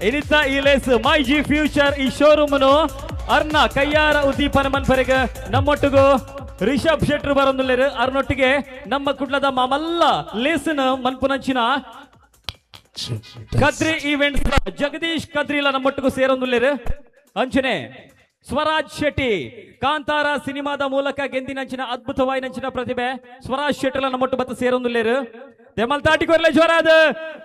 ಇನಿತ ಈ ಲೇಸ್ ಮೈ G future ಈ ಶೋರೂಮ್ನು ಅರ್ನ ಕೈಯಾರ ಉದ್ದೀಪನ ಮನ್ಪರೆಗೆ ನಮ್ಮೊಟ್ಟಿಗೂ ರಿಷಬ್ ಶೆಟ್ರು ಬರೋದಿಲ್ಲ ಅರ್ನೊಟ್ಟಿಗೆ ನಮ್ಮ ಕುಡ್ಲದ ಮಾಮಲ್ಲ ಲೇಸನ್ ಮನ್ಪುನಂಚಿನ ಕದ್ರಿ ಈವೆಂಟ್ಸ್ ಜಗದೀಶ್ ಕದ್ರಿಲ ನಮ್ಮೊಟ್ಟಿಗೂ ಸೇರೊಂದಿಲ್ಲ ಅಂಚನೆ ಸ್ವರಾಜ್ ಶೆಟ್ಟಿ ಕಾಂತಾರ ಸಿನಿಮಾದ ಮೂಲಕ ಗೆಂದಿನಂಚಿನ ಅದ್ಭುತವಾಯಿನಂಚಿನ ಪ್ರತಿಭೆ ಸ್ವರಾಜ್ ಶೆಟ್ಟಿಲ ನಮ್ಮೊಟ್ಟು ಬತ್ತ ಸೇರೊಂದಿಲ್ಲ ತೆಮಲ್ ತಾಟಿಕೊರ್ಲೆ ಜೋರಾದ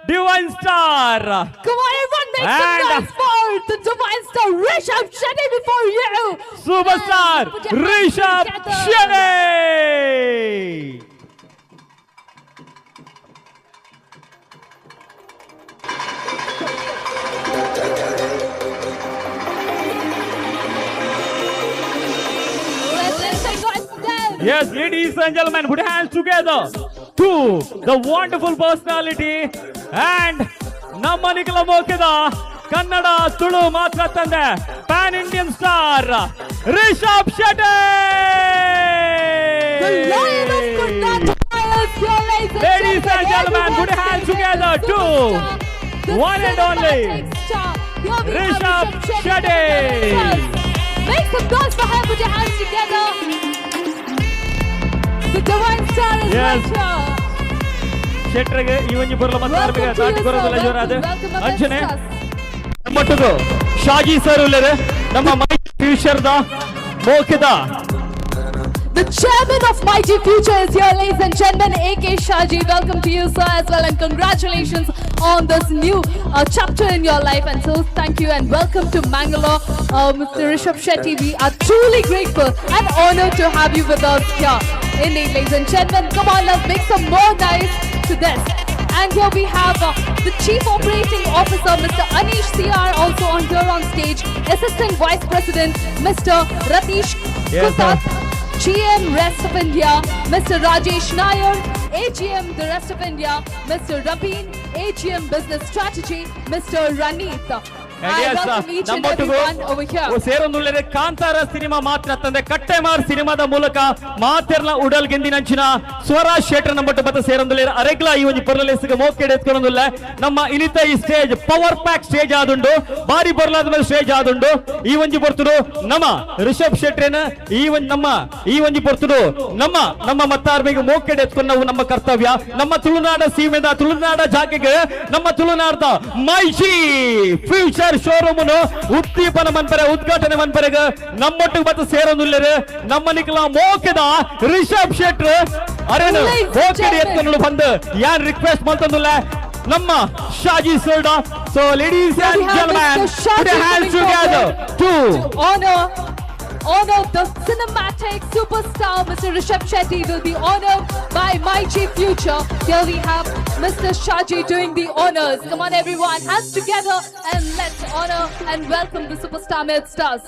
divine star. Come on, everyone, make some noise for the divine star Rishabh Shetty before you. Superstar Rishabh Shetty. Yes, ladies and gentlemen, put your hands together to the wonderful personality and ನಮ್ಮ ನಿಖಲ ಮೋಕಿದ ಕನ್ನಡ ತುಳು ಮಾತ್ರ ತಂದೆ pan Indian star Rishab Shetty. Ladies and gentlemen, put your hands together to one and only Rishabh Shetty. Make some noise for him, put your hands together. The divine star is Rishabh. ಶೆಟ್ರಿಗೆ ಈ ಒಂಜಿ ಬರಲು ಮಾತಾಡ್ಬೇಕು ತಾಟಿ ಬರೋದಿಲ್ಲ ಜೋರಾದ ಅಂಚನೆ ನಮ್ಮೊಟ್ಟಿಗೂ ಶಾಜಿ ಸರ್ ಉಳ್ಳರೆ ನಮ್ಮ my future ದ ಮೋಕಿದ The chairman of Mighty Future is here, ladies and gentlemen, A.K. Shaji. Welcome to you, sir, as well, and congratulations on this new chapter in your life. And so, thank you and welcome to Mangalore, Mr. Rishabh Shetty. We are truly grateful and honored to have you with us here. Indeed, ladies and gentlemen, come on, let's make some more noise to this. And here we have the Chief Operating Officer, Mr. Anish CR, also on here on stage. Assistant Vice President, Mr. Ratish Kutat. GM Rest of India, Mr. Rajesh Nair. AGM the Rest of India, Mr. Rabin. AGM Business Strategy, Mr. Ranit. I welcome each and everyone over here. ಸೇರೊಂದುಳ್ಳರೆ Kantara cinema ಮಾತ್ರ ತಂದೆ ಕಟ್ಟೆಮಾರ್ ಸಿನಿಮಾದ ಮೂಲಕ ಮಾತೆರ್ಲ ಉಡಲ್ ಗೆಂದಿನಂಚಿನ ಸ್ವರಾಜ್ ಶೆಟ್ಟಿ ನಮ್ಮಟ್ಟು ಬತ್ತ ಸೇರೊಂದುಳ್ಳರೆ ಅರೆಗ್ಲ ಈ ಒಂಜಿ ಪೊರ್ಲೆಸ್ಗೆ ಮೋಕೆಡೆ ಎತ್ಕೊಂಡೊಂದುಲ್ಲ ನಮ್ಮ ಇನಿತ ಈ ಸ್ಟೇಜ್ ಪವರ್ ಪ್ಯಾಕ್ ಸ್ಟೇಜ್ ಆದುಂಡು ಬಾರಿ ಬರಲಾದ ಮೇಲೆ ಸ್ಟೇಜ್ ಆದುಂಡು ಈ ಒಂಜಿ ಬರ್ತುಡು ನಮ್ಮ ರಿಷಬ್ ಶೆಟ್ಟಿನ ಈ ಒಂಜಿ ಬರ್ತುಡು ನಮ್ಮ ಮತ್ತಾರ್ಮಿಗೆ ಮೋಕೆಡೆ ಎತ್ಕೊಂಡು ನಾವು ನಮ್ಮ ಕರ್ತವ್ಯ ನಮ್ಮ ತುಳುನಾಡ ಸೀಮೆದ ತುಳುನಾಡ ಜಾಗೆಗೆ ನಮ್ಮ ತುಳುನಾಡದ ಮೈಜಿ ಫ್ಯೂಚರ್ ಶೋರೂಮ್ ಉದ್ದೀಪನ ಮನ್ಪರೆ ಉದ್ಘಾಟನೆ ಮನ್ಪರೆಗೆ ನಮ್ಮೊಟ್ಟಿಗೆ ಮತ್ತೆ ಸೇರೊಂದುಲ್ಲರೆ ನಮ್ಮ ನಿಖಲ ಮೋಕೆದ ರಿಷಬ್ ಶೆಟ್ಟಿ ಅರೇನು ಮೋಕೆಡೆ ಎತ್ಕೊಂಡು ಬಂದು ಯಾನ್ ರಿಕ್ವೆಸ್ಟ್ ಮಾಡ್ತಂದುಲ್ಲ ನಮ್ಮ ಶಾಜಿ ಸೋಲ್ಡ. So ladies and gentleman, put your hands together to honor the cinematic superstar Mr. Rishabh Shetty will be honored by Mighty Future. Here we have Mr. Shaji doing the honors. Come on everyone, hands together and let's honor and welcome the superstar mid stars.